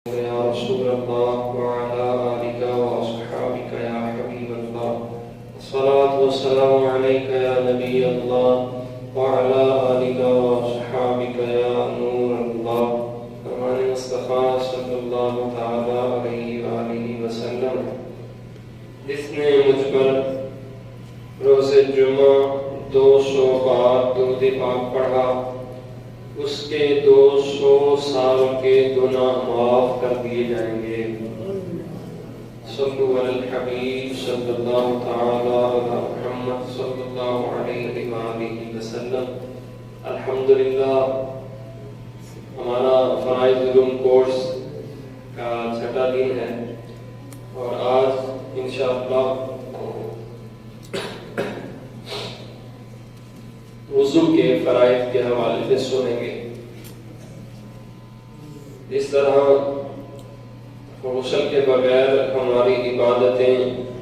يا رسول الله وعلى آلك وأصحابك يا حبيب الله الصلاة والسلام عليك يا نبي الله وعلى آلك وأصحابك يا نور الله فرمان مصطفى صلی اللہ تعالی علیہ وآلہ وسلم جس نے مجھ پر روز جمعہ 200 بار درود پاک پڑھا اس کے 200 سال کے گناہ معاف کر دیے جائیں گے۔ صلو علی الحبیب صلی اللہ تعالی علی محمد صلی اللہ علیہ وآلہ وسلم۔ الحمدللہ ہمارا فرائض علوم کورس کا 6واں دن ہے اور آج انشاءاللہ وضو کے فرائض کے حوالے سے سنیں گے۔ اس طرح غسل کے بغیر ہماری عبادتیں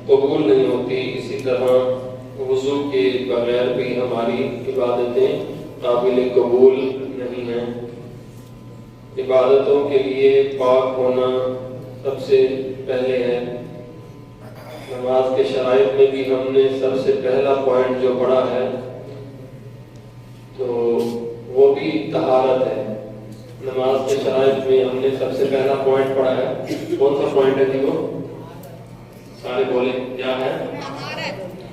قبول نہیں ہوتی، اسی طرح وضو کے بغیر بھی ہماری عبادتیں قابل قبول نہیں ہیں۔ عبادتوں کے لیے پاک ہونا سب سے پہلے ہے۔ نماز کے شرائط میں بھی ہم نے سب سے پہلا پوائنٹ جو پڑھا ہے تو وہ بھی طہارت ہے۔ نماز کے شرائط میں ہم نے سب سے پہلا پوائنٹ پڑھا ہے، کون سا پوائنٹ ہے جی؟ وہ سارے بولے کیا ہے؟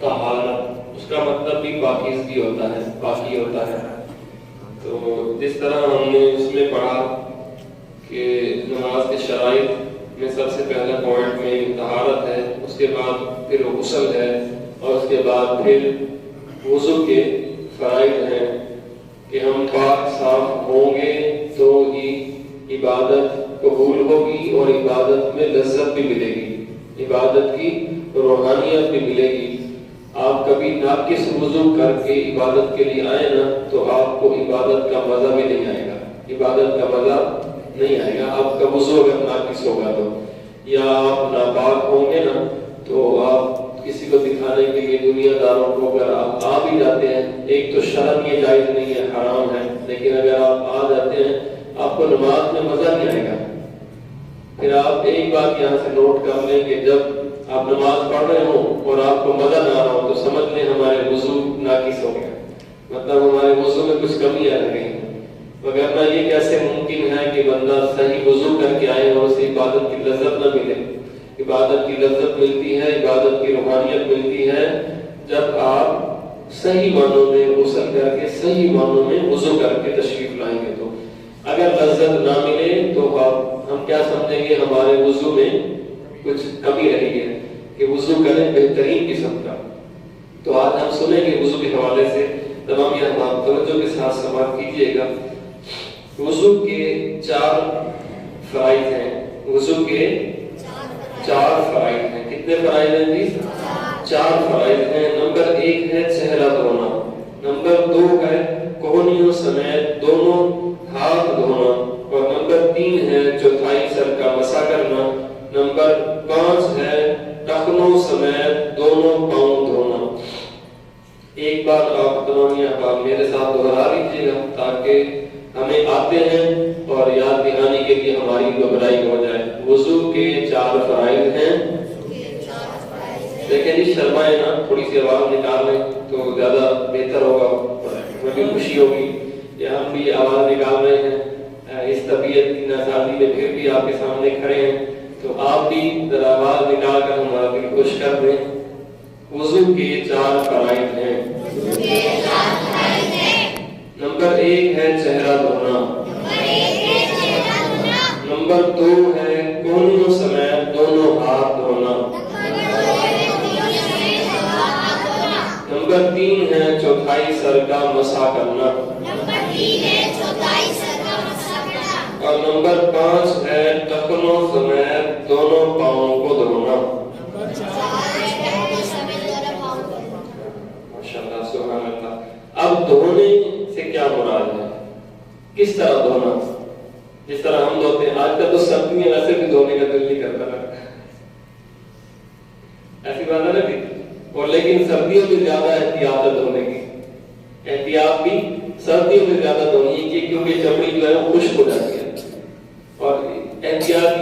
طہارت۔ اس کا مطلب بھی پاکیزگی ہوتا ہے، پاکی ہوتا ہے۔ تو جس طرح ہم نے اس میں پڑھا کہ نماز کے شرائط میں سب سے پہلا پوائنٹ میں طہارت ہے، اس کے بعد پھر غسل ہے اور اس کے بعد پھر وضو کے فرائض ہیں کہ ہم پاک صاف ہوں گے تو ہی عبادت قبول ہوگی اور عبادت میں لذت بھی ملے گی، عبادت کی روحانیت بھی ملے گی۔ آپ کبھی ناقص وضو کر کے عبادت کے لیے آئے نا تو آپ کو عبادت کا مزہ بھی نہیں آئے گا، عبادت کا مزہ نہیں آئے گا۔ آپ کا وضو اگر ناقص ہوگا تو یا آپ ناپاک ہوں گے نا تو آپ کسی کو دکھانے کے لیے دنیا داروں کو اگر آپ آ بھی جاتے ہیں، ایک تو شرم یہ جائز نہیں ہے، حرام ہے، لیکن اگر آپ آ جاتے ہیں آپ کو نماز میں مزہ نہیں آئے گا۔ پھر آپ ایک بات یہاں سے نوٹ کر لیں کہ جب آپ نماز پڑھ رہے ہوں اور آپ کو مزہ نہ آ رہا ہو تو سمجھ لیں ہمارے وضو ناقص ہو گیا، مطلب ہمارے وضو میں کچھ کمی آ گئی۔ وگرنہ یہ کیسے ممکن ہے کہ بندہ صحیح وضو کر کے آئے اور اسے عبادت کی لذت نہ ملے؟ عبادت کی لذت ملتی ہے، عبادت کی روحانیت ملتی ہے جب آپ صحیح معنوں میں غسل کر کے صحیح معنوں میں وضو کر کے تشریف لائیں گے۔ تو اگر لذت نہ ملے تو ہم کیا سمجھیں گے؟ ہمارے وضو میں کچھ کمی رہی ہے کہ وضو کریں بہترین قسم کا۔ تو آج ہم سنیں گے وضو کے حوالے سے تمام احکام، توجہ کے ساتھ سماعت کیجیے گا۔ وضو کے 4 فرائض ہیں، وضو کے 4 فرائض ہیں۔ کتنے فرائض ہیں جی؟ 4 فرائض ہیں۔ نمبر 1 ہے چہرہ دھونا، نمبر 2 ہے کوہنیوں سمیت دونوں ہاتھ دھونا، اور نمبر 3 ہے چوتھائی سر کا مسح کرنا، نمبر 5 ہے ٹخنوں سمیت دونوں پاؤں دھونا۔ ایک بار آپ تمام احکام میرے ساتھ دہرا لیجیے گا تاکہ ہمیں آتے ہیں اور یاد دہانی کے لیے ہماری گہرائی ہو جائے۔ وضو کے 4 فرائض ہیں۔ دیکھیں جی شرمائے نا، تھوڑی سی آواز نکال لیں تو زیادہ بہتر ہوگا، ہمیں بھی خوشی ہوگی کہ ہم بھی آواز نکال رہے ہیں اس طبیعت کی ناسازی میں، پھر بھی آپ کے سامنے کھڑے ہیں تو آپ بھی ذرا آواز نکال کر ہمارا دل خوش کر دیں۔ وضو کے 4 فرائض ہیں۔ نمبر 1 ہے چہرہ دھونا، نمبر 2 ہے کوہنیوں سمیت دونوں ہاتھ دھونا، نمبر 3 ہے چوتھائی سر کا مسح کرنا، اور نمبر 5 ہے ٹخنوں سمیت دونوں پاؤں کو دھونا۔ ماشاءاللہ سبحان اللہ۔ اب دھونے سے کیا مراد ہے؟ کس طرح دھونا؟ جس طرح ہم دھوتے ہیں آج کل تو سردی میں ویسے بھی دھونے کا دل نہیں کرتا، ایسی بات ہے نا بھی، اور لیکن سردیوں میں زیادہ احتیاط ہے دھونے کی، احتیاط بھی سردیوں میں زیادہ دھونی ہے کیونکہ چمڑی جو ہے وہ خشک ہو جاتی ہے، اور احتیاط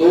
2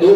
2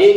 1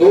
2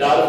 4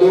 2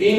3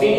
3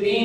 3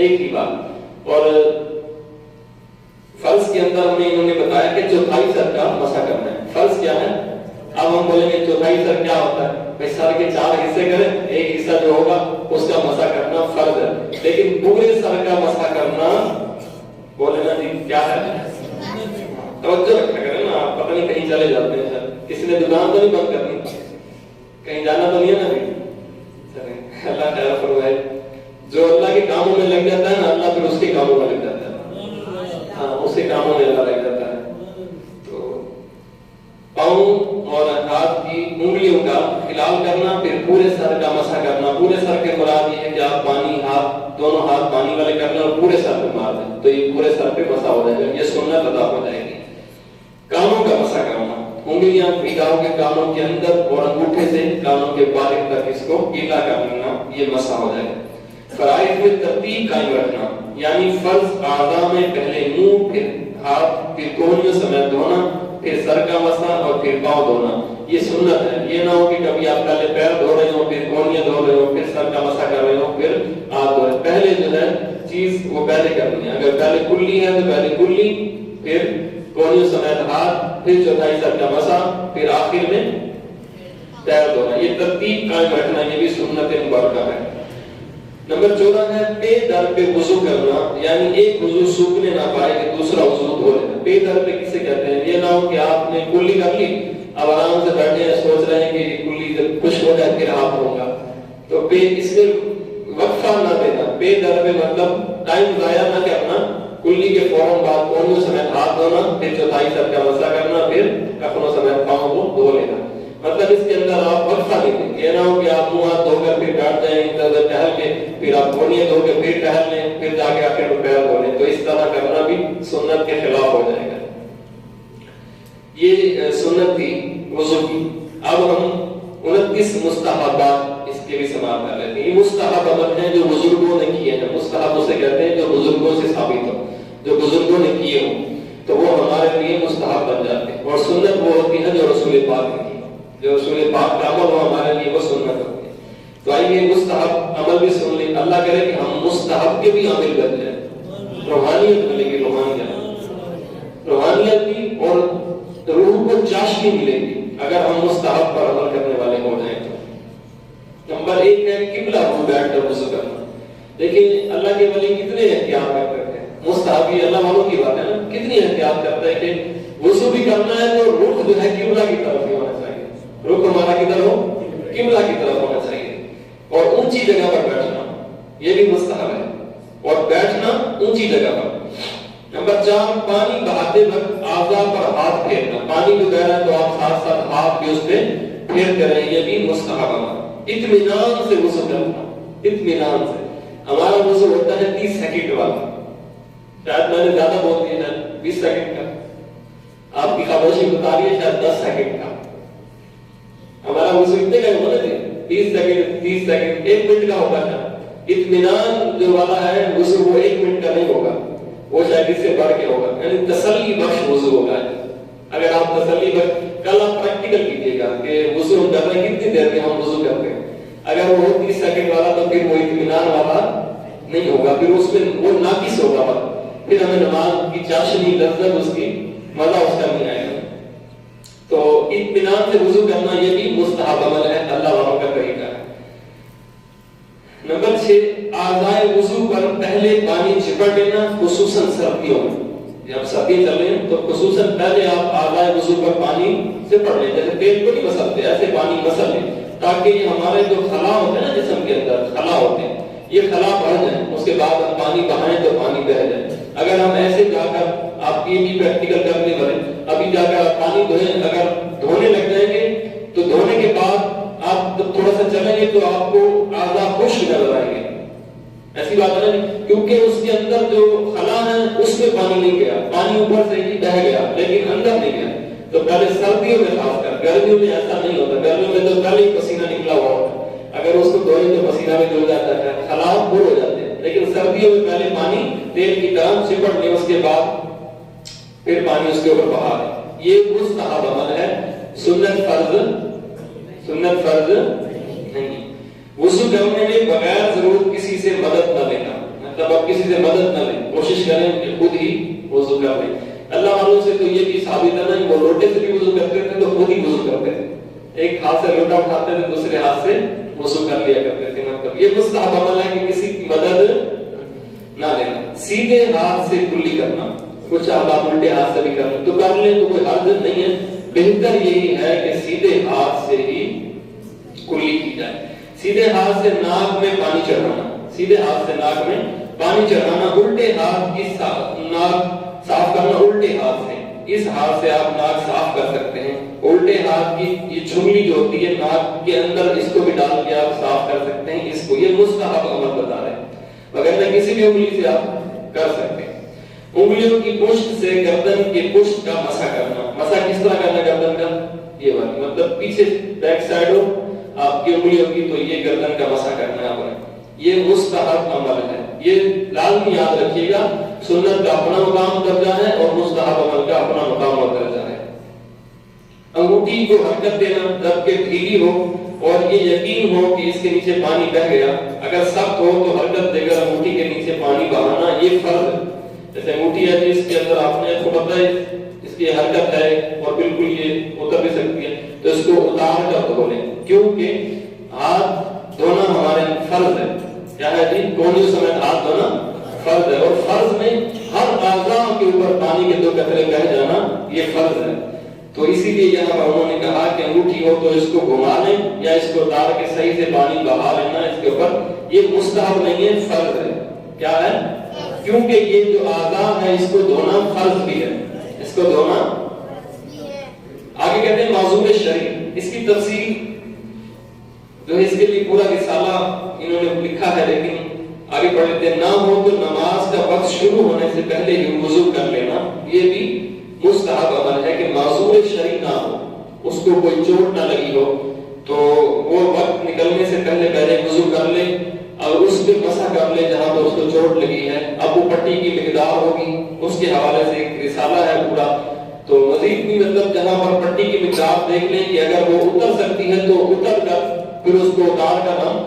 ایک ہی بات. اور فرض کے اندر ہمیں انہوں نے بتایا کہ چوتھائی سر کا مسح کرنا ہے. فرض کیا ہے؟ اب ہم بولیں گے چوتھائی سر کیا ہوتا ہے؟ بھائی سر کے 4 حصے کریں، ایک حصہ جو ہوگا اس کا مسح کرنا فرض ہے. لیکن پورے سر کا مسح کرنا بولے نا جی کیا ہے؟ توجہ رکھا کریں نا، آپ پتہ نہیں کہیں چلے جاتے ہیں سر. کسی نے دکان تو نہیں بند کرنی، کہیں جانا تو نہیں ہے نا بھی. اللہ خیر فرمائے. جو اللہ کے کاموں میں لگ جاتا ہے نا، اللہ پھر اس کے کاموں میں لگ جاتا ہے. ہاں، اس کے کاموں میں اللہ لگ جاتا ہے. تو پاؤں اور ہاتھ کی انگلیوں کا خلال کرنا، پھر پورے سر کا مسح کرنا. پورے سر کے مراد یہ ہے کہ آپ پانی دونوں ہاتھ پانی والے کر لیں اور پورے سر پہ مار دیں، تو یہ پورے سر پہ مسح ہو جائے گا. یہ سنت ادا ہو جائے گی. کانوں کا مسح کرنا، انگلیاں بھگاؤ کے کانوں کے اندر اور انگوٹھے سے کانوں کے بالغ تک اس کو گیلا کر لینا، یہ مسح ہو جائے گا. فرائض میں ترتیب قائم رکھنا، یعنی فرض اعضاء میں پہلے منہ، پھر ہاتھ، پھر کوہنیوں سمیت دھونا، پھر سر کا مسح اور پھر پاؤں دھونا. یہ سنت ہے. یہ نہ ہو کہ کبھی آپ پہلے پیر دھو رہے ہو، پھر کوہنیاں دھو رہے ہو، پھر سر کا مسح کر رہے ہو، پھر ہاتھ دھو رہے ہو. پہلے جو ہے چیز وہ پہلے کرنی ہے. اگر پہلے کلی ہے تو پہلے کلی، پھر کوہنیوں سمیت ہاتھ، پھر چوتھائی سر کا مسح، پھر آخر میں پیر دھونا. یہ ترتیب قائم رکھنا، یہ بھی سنت مبارکہ ہے. نمبر 14 ہے پے در پہ وضو کرنا، یعنی ایک وضو سوکھنے نہ پائے کہ دوسرا وضو دھو لینا. پے در پہ کسے کہتے ہیں؟ یہ نہ ہو کہ آپ نے کلی کر لی، اب آرام سے بیٹھے ہیں، سوچ رہے ہیں کہ یہ کلی جب خشک ہو جائے پھر ہاتھ دھوں گا. تو پے اس میں وقفہ نہ دینا. پے در پہ مطلب ٹائم ضائع نہ کرنا. کلی کے فوراً بعد کونیوں سمیت ہاتھ دھونا، پھر چوتھائی سر کا مسح کرنا، پھر کفنوں سمیت پاؤں کو دھو لینا. مطلب اس کے اندر آپ وقفہ نہیں دیں. یہ نہ ہو کہ آپ منہ ہاتھ دھو کر پھر بیٹھ جائیں، ادھر ادھر ٹہل کے، پھر آپ کونیاں دھو کے پھر ٹہل لیں، پھر جا کے آخر میں پیر دھو لیں. تو اس طرح کرنا بھی سنت کے خلاف ہو جائے گا. یہ سنت تھی وضو کی. اب ہم 29 مستحبات اس کے بھی سماعت کر لیتے ہیں. یہ مستحب عمل ہیں جو بزرگوں نے کیے ہیں. مستحب اسے کہتے ہیں جو بزرگوں سے ثابت ہو، جو بزرگوں نے کیے ہوں تو وہ ہمارے لیے مستحب بن جاتے ہیں. اور سنت وہ ہوتی ہے جو رسول پاک نے کی، جو رسول پاک کا عمل ہو ہمارے لیے وہ سنت ہوتی ہے. تو آئیے مستحب عمل بھی سن لیں. اللہ کرے کہ ہم مستحب کے بھی عامل بن جائیں. روحانیت ملے گی، روحانیت بھی، اور روح کو چاشنی ملے گی اگر ہم مستحب پر عمل کرنے والے ہو جائیں. تو نمبر 1 ہے قبلہ منہ بیٹھ کر وضو کرنا. دیکھیں اللہ کے ولی کتنے احتیاط کرتے ہیں. مستحب یہ اللہ والوں کی بات ہے نا، کتنی احتیاط کرتا ہے کہ وضو بھی کرنا ہے تو رخ جو ہے قبلہ کی طرف ہی ہونا چاہیے. رخ ہمارا کدھر ہو؟ قبلہ کی طرف ہونا چاہیے. اور اونچی جگہ پر بیٹھنا یہ بھی مستحب ہے، اور بیٹھنا اونچی جگہ پر. نمبر 4 پانی بہاتے وقت اعضاء پر ہاتھ پھیرنا. پانی جو بہ رہا ہے تو آپ ساتھ ساتھ ہاتھ بھی اس پہ پھیرتے رہیں. یہ بھی مستحب ہے. اطمینان سے وضو کرنا، اطمینان سے. ہمارا وضو ہوتا ہے 30 سیکنڈ والا، شاید میں نے زیادہ بول دیا ہے 20 سیکنڈ کا. آپ کی خاموشی بتا رہی ہے شاید 10 سیکنڈ کا. ہمارا وضو اتنے کا ہونا چاہیے 30 سیکنڈ 30 سیکنڈ 1 منٹ کا ہوگا. اطمینان جو والا ہے وضو وہ 1 منٹ کا نہیں ہوگا، وہ شاید اس سے بڑھ کے ہوگا. یعنی تسلی بخش وضو ہوگا. اگر آپ تسلی بخش، کل آپ پریکٹیکل کیجئے گا کہ وضو ہم کر رہے ہیں کتنی دیر میں ہم وضو کرتے ہیں. اگر وہ 30 سیکنڈ والا تو پھر وہ اطمینان والا نہیں ہوگا، پھر اس میں وہ ناقص ہوگا. پھر ہمیں نماز کی چاشنی، لذت، اس کی مزہ اس کا نہیں آئے گا. تو اطمینان سے وضو کرنا یہ بھی مستحب عمل ہے، اللہ والوں کا طریقہ ہے. نمبر 6 اعضائے وضو پر پہلے پانی چپڑ لینا، خصوصاً سردیوں میں. جب سردیاں چل رہی ہیں تو خصوصاً پہلے آپ اعضائے وضو پر پانی چپڑ لیں. جیسے تیل کو نہیں مسلتے ایسے پانی مسل لیں، تاکہ یہ ہمارے جو خلا ہوتے ہیں نا جسم کے اندر خلا ہوتے ہیں، یہ خلا بڑھ جائیں. اس کے بعد ہم پانی بہائیں تو پانی بہ جائے. اگر ہم ایسے جا کر، آپ یہ بھی پریکٹیکل کرنے والے، ابھی جا کر آپ پانی دھوئیں، اگر دھونے لگ جائیں گے تو دھونے کے بعد آپ جب تھوڑا سا چلیں گے تو آپ کو اعضاء خشک نظر آئیں گے. ایسی بات ہے نا، کیونکہ اس کے اندر جو خلا ہے اس میں پانی نہیں گیا، پانی اوپر سے ہی بہ گیا لیکن اندر نہیں گیا. تو پہلے سردیوں میں خاص کر، گرمیوں میں ایسا نہیں ہوتا. گرمیوں میں تو پہلے ہی پسینہ نکلا ہوا ہوتا ہے، اگر اس کو دھوئیں تو پسینہ بھی دھل جاتا ہے، خلا دور ہو جاتے ہیں. لیکن سردیوں میں پہلے پانی تیل کی طرح چپڑ لیں، اس کے بعد پھر پانی اس کے اوپر بہا دیں. یہ مستحب عمل ہے، سنت فرض نہیں. وضو کرنے میں بغیر ضرورت کسی سے مدد نہ لینا. مطلب آپ کسی سے مدد نہ لیں، کوشش کریں کہ خود ہی وضو کر لیں۔ اللہ والوں سے تو یہ بھی ثابت ہے نا، وہ لوٹے سے بھی وضو کرتے تھے تو خود ہی وضو کرتے تھے، ایک ہاتھ سے لوٹا اٹھاتے تھے دوسرے ہاتھ سے وضو کر لیا کرتے تھے۔ مطلب یہ مستحب عمل ہے کہ کسی کی مدد نہ لینا۔ سیدھے ہاتھ سے کلی کرنا، کچھ آپ الٹے ہاتھ سے بھی کر لیں تو کر لیں، تو کوئی حرج نہیں ہے، بہتر یہی ہے کہ سیدھے ہاتھ سے ہی کلی کی جائے۔ سیدھے ہاتھ سے ناک میں پانی چڑھانا، سیدھے ہاتھ سے ناک میں پانی چڑھانا، الٹے ہاتھ کی ناک صاف کرنا الٹے ہاتھ سے، اس ہاتھ سے آپ ناک صاف کر سکتے ہیں، الٹے ہاتھ کی یہ چھلنی جو ہوتی ہے ناک کے اندر اس کو بھی ڈال کے آپ صاف کر سکتے ہیں اس کو، یہ مستحب عمل بتا رہے ہیں، وغیرہ کسی بھی انگلی سے آپ کر سکتے ہیں۔ انگلیوں کی پشت سے گردن کے پشت کا مسح کرنا، مسح کس طرح کرنا گردن کا؟ یہ والی مطلب پیچھے بیک سائڈ ہو آپ کی انگلیوں کی تو یہ گردن کا مسح کرنا ہے آپ نے، یہ مستحب عمل ہے، یہ لازمی یاد رکھیے گا، سنت کا اپنا مقام درجہ ہے اور مستحب عمل کا اپنا مقام اور درجہ ہے۔ انگوٹھی کو حرکت دینا جب کہ ڈھیلی ہو اور یہ یقین ہو کہ اس کے نیچے پانی بہ گیا، اگر سخت ہو تو حرکت دے کر انگوٹھی کے نیچے پانی بہانا یہ فرض ہے۔ جیسے انگوٹھی ہے جس کے اندر آپ نے کو پتہ ہے اس کی حرکت ہے اور بالکل یہ اتر بھی سکتی ہے تو اس کو اتار کر دھو لیں، کیونکہ ہاتھ دھونا ہمارے فرض ہے، کیا ہے جی؟ کونیوں سمیت ہاتھ دھونا فرض ہے، اور فرض میں ہر اعضاء کے اوپر پانی کے 2 قطرے بہ جانا یہ فرض ہے، تو اسی لیے یہاں پر انہوں نے کہا کہ انگوٹھی ہو تو اس کو گھما لیں یا اس کو اتار کے صحیح سے پانی بہا لینا اس کے اوپر، یہ مستحب نہیں ہے، فرض ہے۔ کیا ہے؟ کیونکہ یہ جو اعضاء ہے اس کو دھونا فرض بھی ہے، اس کو دھونا آگے کہتے ہیں معذور شرعی، اس کی تفصیل جو ہے اس کے لیے پورا رسالہ انہوں نے لکھا ہے، لیکن آگے پڑھ لیتے ہیں۔ نہ ہو تو نماز کا وقت شروع ہونے سے پہلے ہی وضو کر لینا، یہ بھی مستحب عمل ہے کہ معذور شرعی نہ ہو، اس کو کوئی چوٹ نہ لگی ہو تو وہ وقت نکلنے سے پہلے وضو کر لے اور اس پہ مسح کر لے جہاں پر اس کو چوٹ لگی ہے۔ اب وہ پٹی کی مقدار ہوگی، اس کے حوالے سے ایک رسالہ ہے پورا، تو مزید بھی مطلب جہاں پر پٹی کی مقدار دیکھ لیں کہ اگر وہ اتر سکتی ہے تو اتر کر پھر اس کو اتار کر ہم،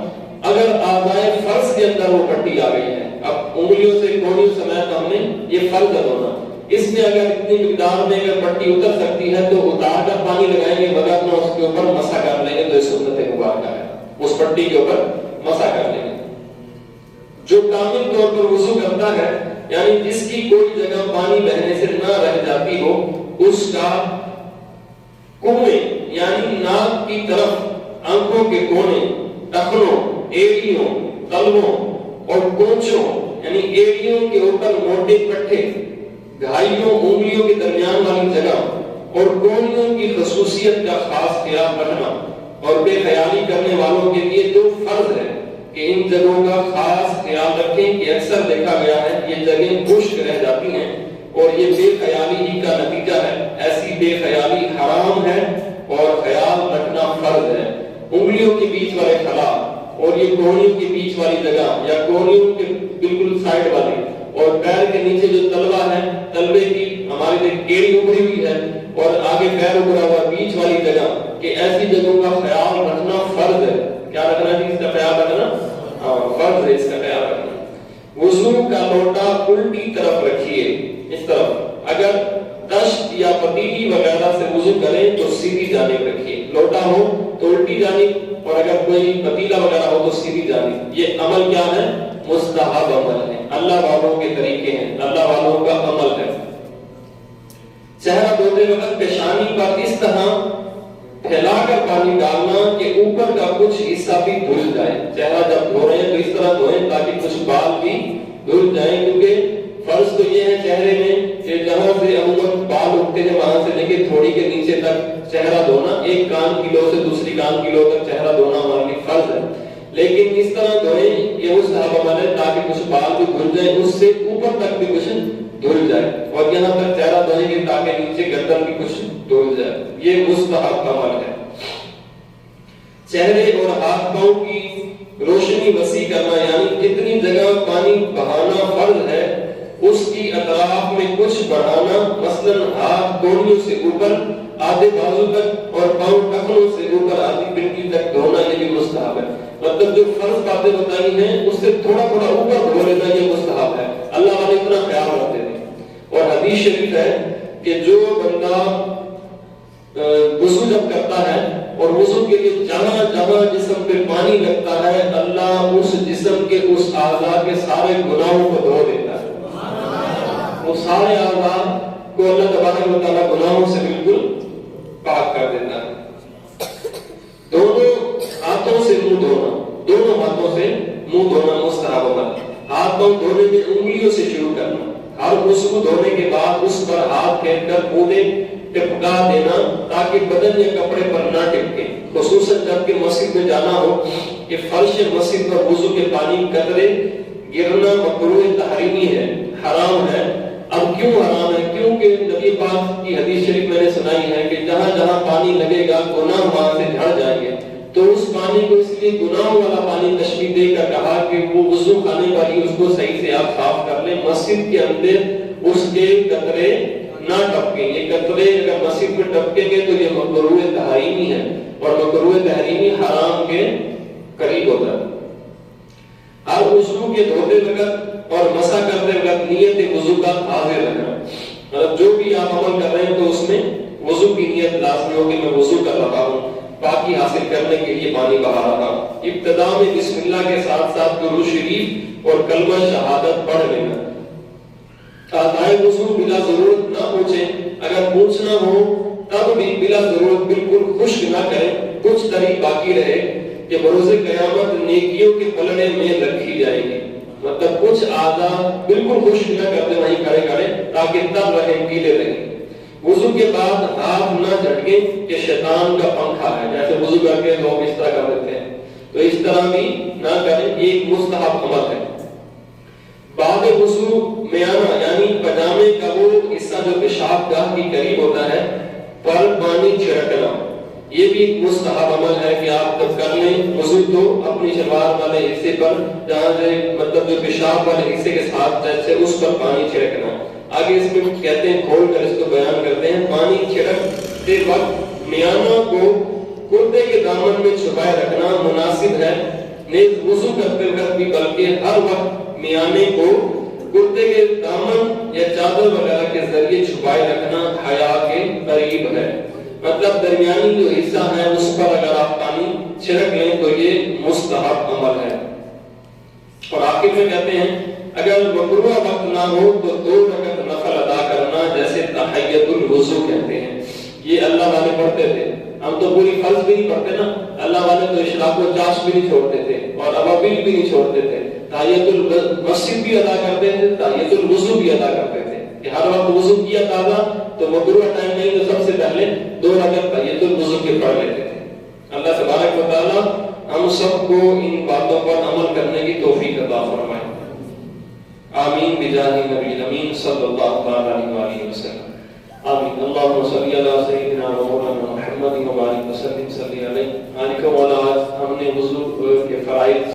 اگر اعضائے فرض کے اندر وہ پٹی آ گئی ہے، اب انگلیوں سے کونیوں سمیت ہم نے یہ فرض ہونا، اس میں اگر اتنی مقدار میں اگر پٹی اتر سکتی ہے تو اتار کر پانی لگائیں گے، وگرنہ اس کے اوپر مسح کر لیں گے، تو اس سنت مبارکہ ہے، اس پٹی کے اوپر مسح کر لیں گے۔ جو کامل طور پر وضو کرتا ہے یعنی جس کی کوئی جگہ پانی بہنے سے نہ رہ جاتی ہو، اس کا کنویں یعنی ناک کی طرف، آنکھوں کے کونے، ٹخنوں، ایڑیوں، تلووں اور کونچوں یعنی ایڑیوں کے اوپر موٹے پٹھے، گھائیوں انگلیوں کے درمیان والی جگہ اور کونیوں کی خصوصیت کا خاص خیال رکھنا، اور بے خیالی کرنے والوں کے لیے 2 فرض ہے کہ ان جگہوں کا خاص خیال رکھیں کہ اکثر دیکھا گیا ہے یہ جگہیں خشک رہ جاتی ہیں اور یہ بے خیالی ہی کا نتیجہ ہے، ایسی بے خیالی حرام ہے اور خیال رکھنا فرض ہے۔ انگلیوں کے بیچ والے خلا اور یہ کونیوں کے بیچ والی جگہ یا کونیوں کے بالکل سائڈ والی اور پیر کے نیچے جو تلوا ہے، تلوے کی ہماری کیڑی ابھری ہوئی ہے اور آگے پیر ابھرا ہوا بیچ والی جگہ، کہ ایسی جگہوں کا خیال رکھنا فرض ہے۔ کیا رکھنا ہے اس کا خیال رکھنا؟ فرض ہے اس کا خیال رکھنا۔ وضو کا لوٹا الٹی طرف رکھیے، اس طرف، اگر دشت یا پتیلی وغیرہ سے وضو کریں تو سیدھی جانب رکھیے، لوٹا ہو تو الٹی جانب اور اگر کوئی پتیلا وغیرہ ہو تو سیدھی جانب۔ یہ عمل کیا ہے؟ مستحب عمل ہے، اللہ والوں کے طریقے ہیں، اللہ والوں کا عمل ہے۔ چہرہ دھوتے وقت پیشانی پر اس طرح پھیلا کر پانی ڈالنا کہ اوپر کا کچھ حصہ بھی دھل جائے، چہرہ جب دھو رہے ہیں تو اس طرح دھوئیں تاکہ کچھ بال بھی دھل جائیں، کیونکہ فرض تو یہ ہے چہرے میں کہ جہاں سے عموماً بال اٹھتے ہیں وہاں سے لے کے تھوڑی کے نیچے تک چہرہ دھونا، ایک کان کی لو سے دوسری کان کی لو تک چہرہ دھونا ہمارے لیے فرض ہے، لیکن اس طرح دھوئیں یہ مستحب عمل ہے تاکہ کچھ بال بھی دھل جائیں، اس سے اوپر تک بھی کچھ دھل جائے، اور یہاں تک چہرہ دھوئیں گے تاکہ نیچے گردن بھی کچھ دھل جائے، یہ مستحب عمل ہے۔ چہرے اور ہاتھ پاؤں کی روشنی وسیع کرنا یعنی جتنی جگہ پانی بہانا فرض ہے اس کی اطراف میں کچھ بڑھانا، مثلا ہاتھ کونیوں سے اوپر آدھے بازو تک اور پاؤں ٹخنوں سے اوپر آدھی پنڈلی تک دھونا، یہ بھی مستحب ہے. مطلب جو فرض باتیں بتائی ہیں اس سے تھوڑا تھوڑا اوپر دھو لینا یہ مستحب ہے. اللہ والے اتنا خیال رکھتے ہیں. اور حدیث شریف ہے کہ جو بندہ وضو جب کرتا ہے اور وضو کے لیے جہاں جہاں جسم پہ پانی لگتا ہے اللہ اس جسم کے اس اعضاء کے سارے گناہوں کو دھو دیتا ہے. وہ سارے اعضاء کو اللہ تبارک و تعالیٰ گناہوں سے بالکل پاک کر دیتا ہے. دونوں ہاتھوں سے منہ دھونا، دونوں ہاتھوں سے منہ دھونا مستحب عمل. ہاتھ پاؤں دھونے میں انگلیوں سے شروع کرنا. ہر وضو دھونے کے بعد اس پر ہاتھ پھیر کر بوندیں ٹپکا دینا تاکہ بدن یا کپڑے پر نہ ٹپکے. خصوصاً جب کہ مسجد میں جانا ہو کہ فرش مسجد پر وضو کے پانی قطرے گرنا مکروہ تحریمی ہے، حرام ہے. اب کیوں حرام ہے؟ کیونکہ نبی پاک کی حدیث شریف میں نے سنائی ہے کہ جہاں جہاں پانی لگے گا گناہ وہاں سے جھڑ جائیں گے. تو اس پانی کو اس لیے گناہوں والا پانی تشبیہ دے کر کہا کہ وہ وضو خانے پر ہی اس کو صحیح سے آپ صاف کر لیں. مسجد کے اندر اس کے قطرے نہ ٹپکیں. یہ قطرے اگر مسجد میں ٹپکیں گے تو یہ مکروہ تحریمی ہے اور مکروہ تحریمی حرام کے قریب ہوتا ہے. ہر وضو کے دھوتے وقت اور مسح کرتے وقت نیت وضو کا حاضر رکھنا. مطلب جو بھی آپ عمل کر رہے ہیں تو اس میں وضو کی نیت لازمی ہو کہ میں وضو کر رہا ہوں، پاکی حاصل کرنے کے لیے پانی بہا رہا ہوں. ابتدا میں بسم اللہ کے ساتھ ساتھ درود شریف اور کلمہ شہادت پڑھ لینا. اعضائے وضو بلا ضرورت نہ پوچھیں، اگر پوچھنا ہو تب بھی بلا ضرورت بالکل خشک نہ کریں. کچھ طریق باقی رہے کہ بروز قیامت نیکیوں کے پلڑے میں رکھی جائے گی. مطلب کچھ اعضاء بالکل خشک نہ کرتے وہیں کھڑے کھڑے تاکہ تب رہیں، گیلے رہیں. وضو کے بعد ہاتھ نہ جھٹکیں کہ شیطان کا پنکھا ہے، جیسے وضو کر کے لوگ اس طرح کر دیتے ہیں، تو اس طرح بھی نہ کریں. یہ ایک مستحب عمل ہے. بعد وضو میانہ یعنی پجامے کا وہ حصہ جو پیشاب گاہ کے قریب ہوتا ہے پر پانی چھڑکنا، یہ بھی ایک مستحب عمل ہے کہ آپ جب کر لیں وضو تو اپنی شلوار والے حصے پر جہاں سے مطلب جو پیشاب والے حصے کے ساتھ جیسے اس پر پانی چھڑکنا. آگے اس میں کہتے ہیں کھول کر اس کو بیان کرتے ہیں. پانی چھڑکتے وقت میانہ کو کردے کے دامن میں چھپائے رکھنا مناسب ہے. نیز وضو کرتے وقت بھی بلکہ ہر وقت میانے کو کردے کے دامن یا چادر وغیرہ کے ذریعے چھپائے رکھنا حیا کے قریب ہے. مطلب درمیانی جو حصہ ہے اس پر اگر آپ پانی چھڑک لیں تو یہ مستحب عمل ہے. اور آخر میں کہتے ہیں اگر مکروہ وقت نہ ہو تو 2 رکعت نفل ادا کرنا جیسے تحیۃ الوضو کہتے ہیں. یہ اللہ والے پڑھتے تھے. ہم تو پوری فرض بھی نہیں پڑھتے نا. اللہ والے تو اشراق و چاش بھی نہیں چھوڑتے تھے اور اوابل بھی نہیں چھوڑتے تھے. تحیۃ المسجد بھی ادا کرتے تھے، تحیۃ الوضو بھی ادا کرتے تھے کہ ہر وقت وضو کیا تازہ تو مکروہ ٹائم نہیں تو سب سے پہلے 2 رکعت تحیۃ الوضو کے پڑھ لیتے تھے. اللہ تبارک و تعالی ہم سب کو ان باتوں پر عمل کرنے کی توفیق عطا فرمائے. آمین بجاہ نبی امین صلی اللہ علیہ وسلم. آمین. اللہم صلی علی سیدنا و مولانا محمد و بارک وسلم صلی علیہ وآلہ. ہم نے وضو کے فرائض